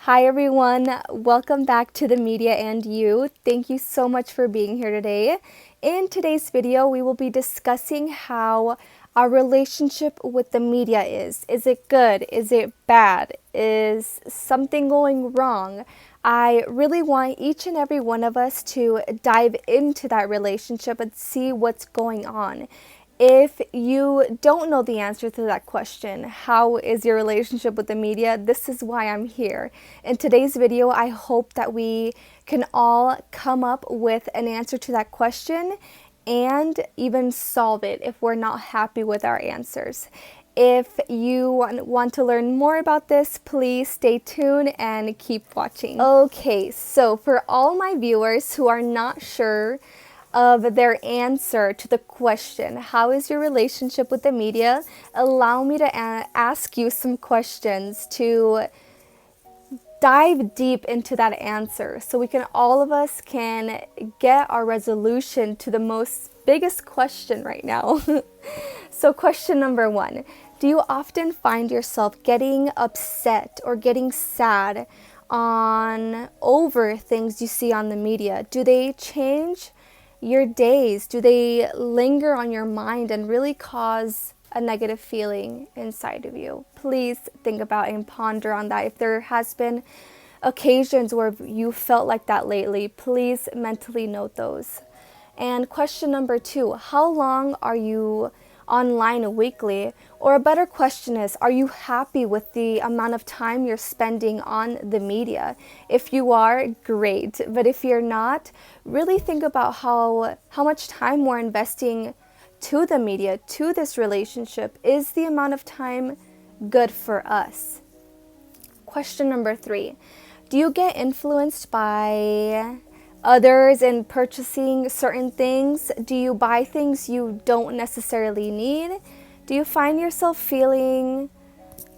Hi everyone, welcome back to The Media and You. Thank you so much for being here today. In today's video, we will be discussing how our relationship with the media is. Is it good? Is it bad? Is something going wrong? I really want each and every one of us to dive into that relationship and see what's going on. If you don't know the answer to that question, how is your relationship with the media? This is why I'm here. In today's video, I hope that we can all come up with an answer to that question and even solve it if we're not happy with our answers. If you want to learn more about this, please stay tuned and keep watching. Okay, so for all my viewers who are not sure of their answer to the question, how is your relationship with the media? Allow me to ask you some questions to dive deep into that answer so we can all of us can get our resolution to the biggest question right now. So question number 1, do you often find yourself getting upset or getting sad over things you see on the media? Do they change your days? Do they linger on your mind and really cause a negative feeling inside of you? Please think about and ponder on that. If there has been occasions where you felt like that lately, please mentally note those. And question number 2, how long are you online weekly? Or a better question is, are you happy with the amount of time you're spending on the media? If you are, great. But if you're not, really think about how much time we're investing to the media, to this relationship. Is the amount of time good for us? Question number 3, do you get influenced by others in purchasing certain things? Do you buy things you don't necessarily need? Do you find yourself feeling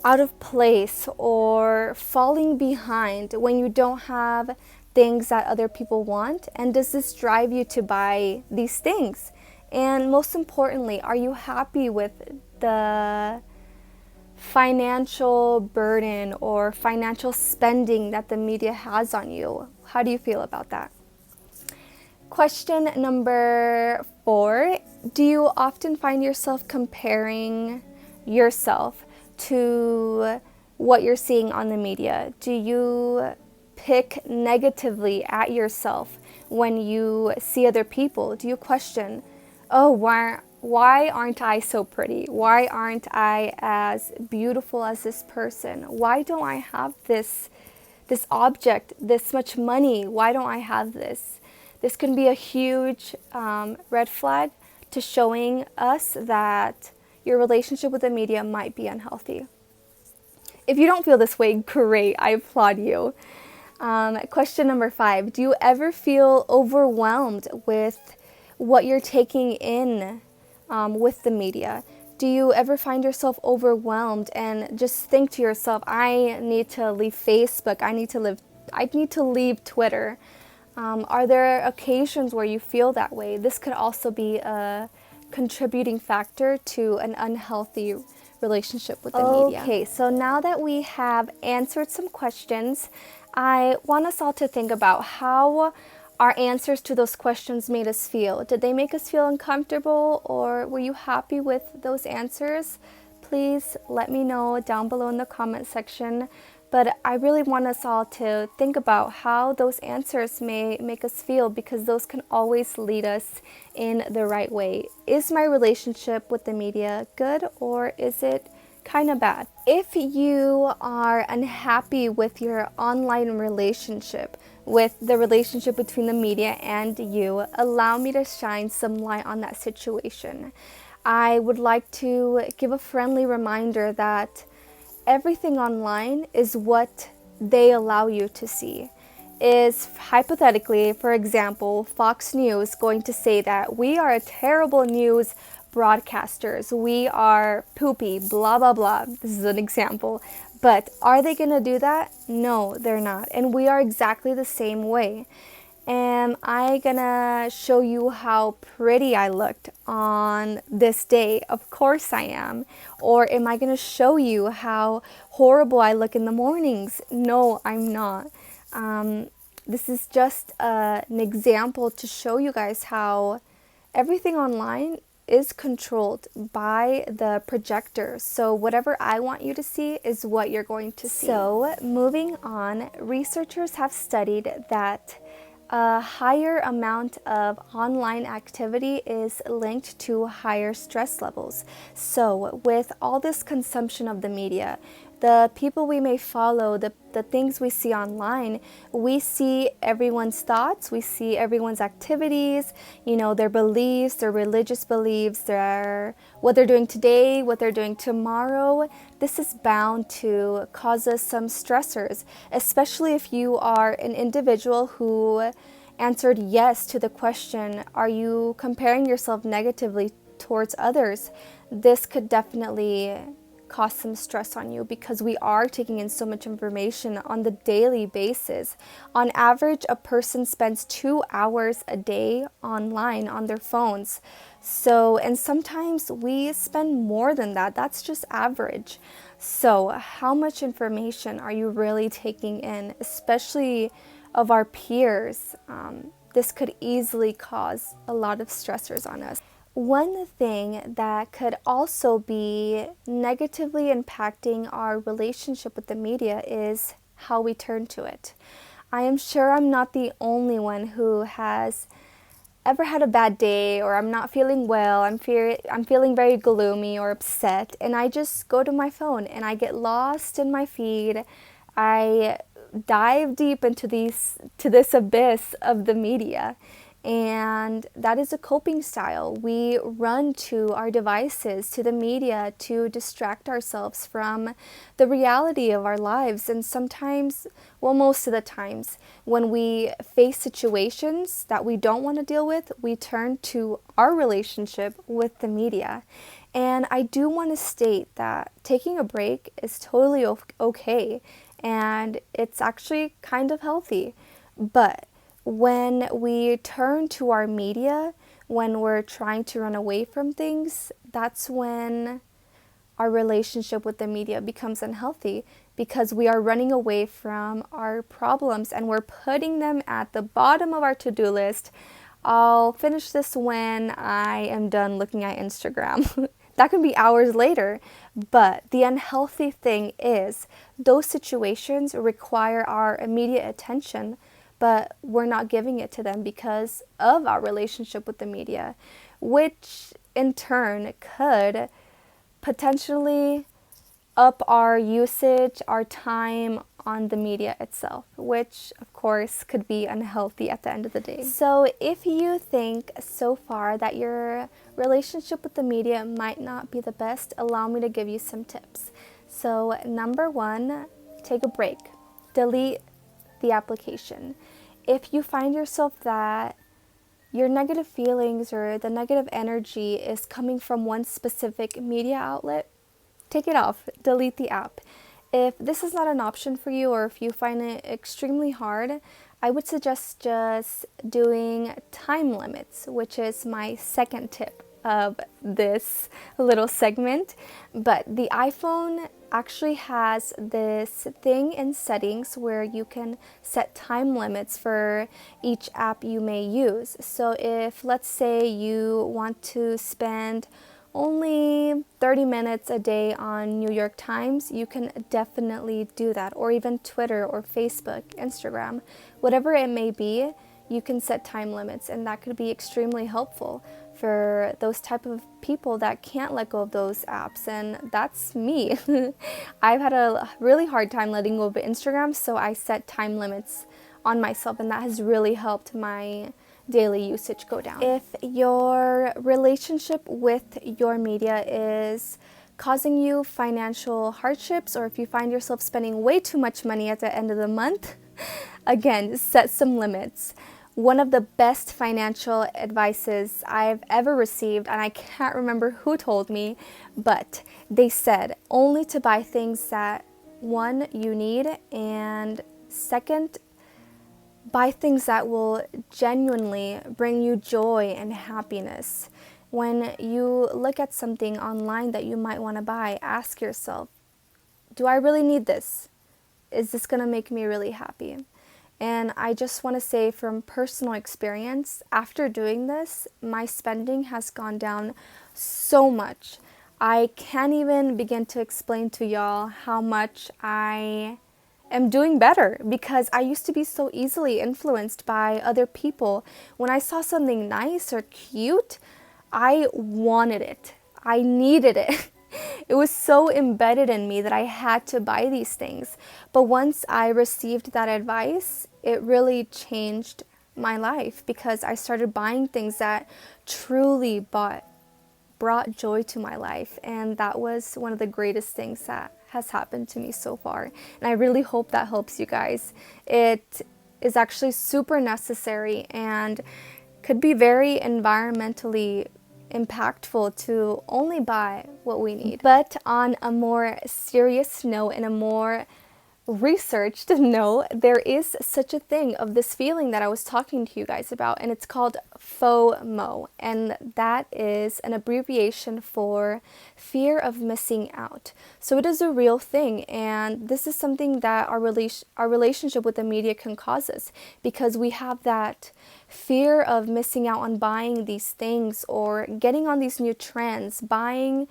out of place or falling behind when you don't have things that other people want? And does this drive you to buy these things? And most importantly, are you happy with the financial burden or financial spending that the media has on you? How do you feel about that? Question number 4, do you often find yourself comparing yourself to what you're seeing on the media? Do you pick negatively at yourself when you see other people? Do you question, oh, why aren't I so pretty? Why aren't I as beautiful as this person? Why don't I have this object, this much money? Why don't I have this? This can be a huge red flag to showing us that your relationship with the media might be unhealthy. If you don't feel this way, great, I applaud you. Question number 5, do you ever feel overwhelmed with what you're taking in with the media? Do you ever find yourself overwhelmed and just think to yourself, I need to leave Facebook, I need to leave Twitter? Are there occasions where you feel that way? This could also be a contributing factor to an unhealthy relationship with the media. Okay, so now that we have answered some questions, I want us all to think about how our answers to those questions made us feel. Did they make us feel uncomfortable, or were you happy with those answers? Please let me know down below in the comment section. But I really want us all to think about how those answers may make us feel, because those can always lead us in the right way. Is my relationship with the media good, or is it kind of bad? If you are unhappy with your online relationship, with the relationship between the media and you, allow me to shine some light on that situation. I would like to give a friendly reminder that everything online is what they allow you to see. Is hypothetically, for example, Fox News going to say that we are a terrible news broadcasters, we are poopy, blah, blah, blah. This is an example. But are they going to do that? No, they're not. And we are exactly the same way. Am I gonna show you how pretty I looked on this day? Of course I am. Or am I gonna show you how horrible I look in the mornings? No, I'm not. This is just an example to show you guys how everything online is controlled by the projector. So whatever I want you to see is what you're going to see. So moving on, researchers have studied that a higher amount of online activity is linked to higher stress levels. So with all this consumption of the media, the people we may follow, the things we see online, we see everyone's thoughts, we see everyone's activities, their beliefs, their religious beliefs, what they're doing today, what they're doing tomorrow. This is bound to cause us some stressors, especially if you are an individual who answered yes to the question, are you comparing yourself negatively towards others? This could definitely cause some stress on you because we are taking in so much information on the daily basis. On average, a person spends 2 hours a day online on their phones. And sometimes we spend more than that. That's just average. So how much information are you really taking in, especially of our peers? This could easily cause a lot of stressors on us. One thing that could also be negatively impacting our relationship with the media is how we turn to it. I am sure I'm not the only one who has ever had a bad day, or I'm not feeling well, I'm feeling very gloomy or upset, and I just go to my phone and I get lost in my feed. I dive deep into this abyss of the media. And that is a coping style. We run to our devices, to the media, to distract ourselves from the reality of our lives. And sometimes, well, most of the times, when we face situations that we don't want to deal with, we turn to our relationship with the media. And I do want to state that taking a break is totally okay, and it's actually kind of healthy. But when we turn to our media, when we're trying to run away from things, that's when our relationship with the media becomes unhealthy, because we are running away from our problems and we're putting them at the bottom of our to-do list. I'll finish this when I am done looking at Instagram. That can be hours later. But the unhealthy thing is those situations require our immediate attention, but we're not giving it to them because of our relationship with the media, which in turn could potentially up our usage, our time on the media itself, which of course could be unhealthy at the end of the day. So if you think so far that your relationship with the media might not be the best, allow me to give you some tips. So number 1, take a break. Delete the application. If you find yourself that your negative feelings or the negative energy is coming from one specific media outlet, take it off, delete the app. If this is not an option for you, or if you find it extremely hard, I would suggest just doing time limits, which is my second tip of this little segment. But the iPhone actually has this thing in settings where you can set time limits for each app you may use. So if, let's say, you want to spend only 30 minutes a day on New York Times, you can definitely do that. Or even Twitter or Facebook, Instagram, whatever it may be, you can set time limits, and that could be extremely helpful for those type of people that can't let go of those apps, and that's me. I've had a really hard time letting go of Instagram, so I set time limits on myself, and that has really helped my daily usage go down. If your relationship with your media is causing you financial hardships, or if you find yourself spending way too much money at the end of the month, again, set some limits. One of the best financial advices I've ever received, and I can't remember who told me, but they said only to buy things that, 1, you need, and 2, Buy things that will genuinely bring you joy and happiness. When you look at something online that you might want to buy, ask yourself, do I really need this? Is this going to make me really happy? And I just want to say from personal experience, after doing this, my spending has gone down so much. I can't even begin to explain to y'all how much I am doing better, because I used to be so easily influenced by other people. When I saw something nice or cute, I wanted it. I needed it. It was so embedded in me that I had to buy these things. But once I received that advice, it really changed my life, because I started buying things that truly brought joy to my life. And that was one of the greatest things that has happened to me so far. And I really hope that helps you guys. It is actually super necessary and could be very environmentally impactful to only buy what we need. But on a more serious note and a more researched note, there is such a thing of this feeling that I was talking to you guys about, and it's called FOMO, and that is an abbreviation for fear of missing out. So it is a real thing, and this is something that our relationship with the media can cause us, because we have that fear of missing out on buying these things or getting on these new trends, buying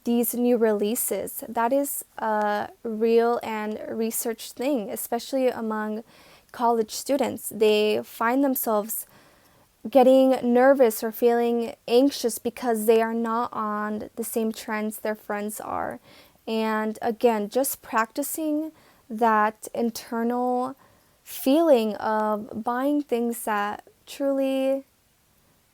these new releases. That is a real and researched thing, especially among college students. They find themselves getting nervous or feeling anxious because they are not on the same trends their friends are. And again, just practicing that internal feeling of buying things that truly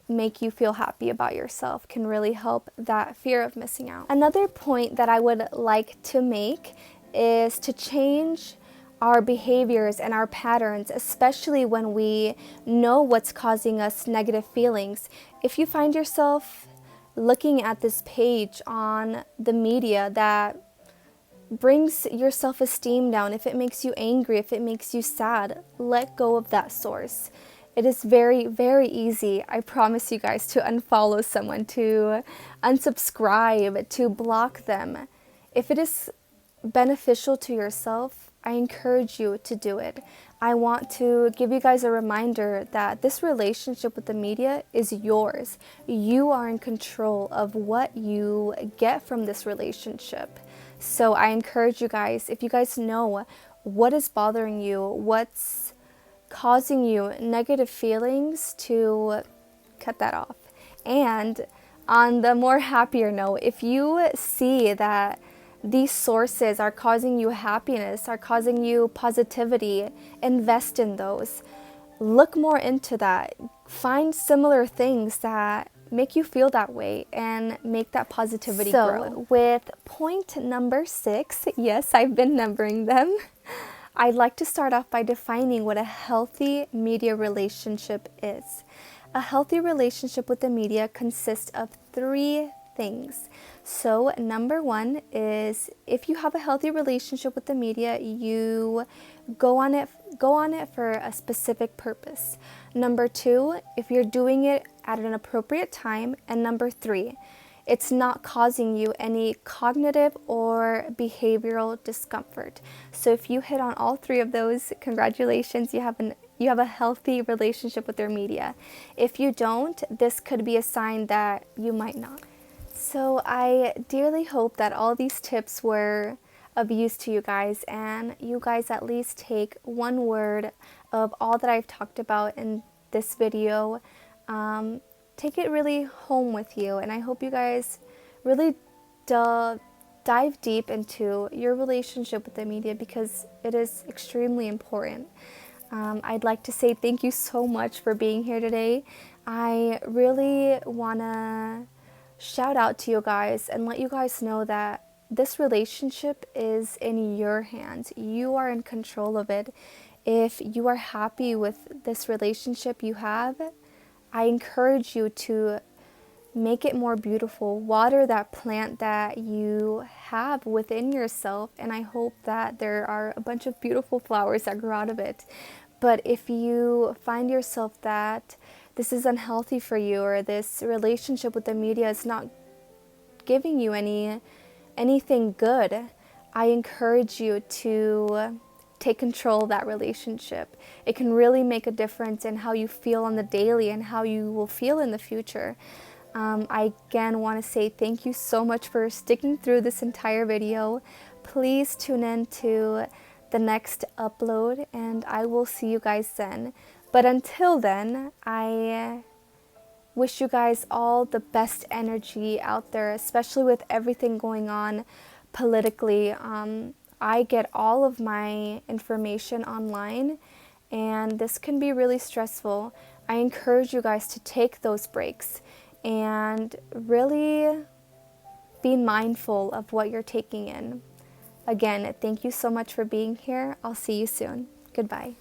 make you feel happy about yourself can really help that fear of missing out. Another point that I would like to make is to change our behaviors and our patterns, especially when we know what's causing us negative feelings. If you find yourself looking at this page on the media that brings your self-esteem down, if it makes you angry, if it makes you sad, let go of that source. It is very, very easy, I promise you guys, to unfollow someone, to unsubscribe, to block them. If it is beneficial to yourself, I encourage you to do it. I want to give you guys a reminder that this relationship with the media is yours. You are in control of what you get from this relationship. So I encourage you guys, if you guys know what is bothering you, what's causing you negative feelings, to cut that off. And on the more happier note, if you see that these sources are causing you happiness, are causing you positivity, invest in those. Look more into that. Find similar things that make you feel that way and make that positivity grow. So with point number 6, yes, I've been numbering them. I'd like to start off by defining what a healthy media relationship is. A healthy relationship with the media consists of 3 things. So number 1 is, if you have a healthy relationship with the media, you go on it for a specific purpose. Number 2, if you're doing it at an appropriate time. And number 3, it's not causing you any cognitive or behavioral discomfort. So if you hit on all 3 of those, congratulations, you have a healthy relationship with your media. If you don't, this could be a sign that you might not. So I dearly hope that all these tips were of use to you guys, and you guys at least take one word of all that I've talked about in this video. Take it really home with you, and I hope you guys really dive deep into your relationship with the media, because it is extremely important. I'd like to say thank you so much for being here today. I really want to shout out to you guys and let you guys know that this relationship is in your hands. You are in control of it. If you are happy with this relationship you have, I encourage you to make it more beautiful. Water that plant that you have within yourself, and I hope that there are a bunch of beautiful flowers that grow out of it. But if you find yourself that this is unhealthy for you, or this relationship with the media is not giving you anything good, I encourage you to take control of that relationship. It can really make a difference in how you feel on the daily and how you will feel in the future. I again want to say thank you so much for sticking through this entire video. Please tune in to the next upload, and I will see you guys then. But until then, I wish you guys all the best energy out there, especially with everything going on politically. I get all of my information online, and this can be really stressful. I encourage you guys to take those breaks and really be mindful of what you're taking in. Again, thank you so much for being here. I'll see you soon. Goodbye.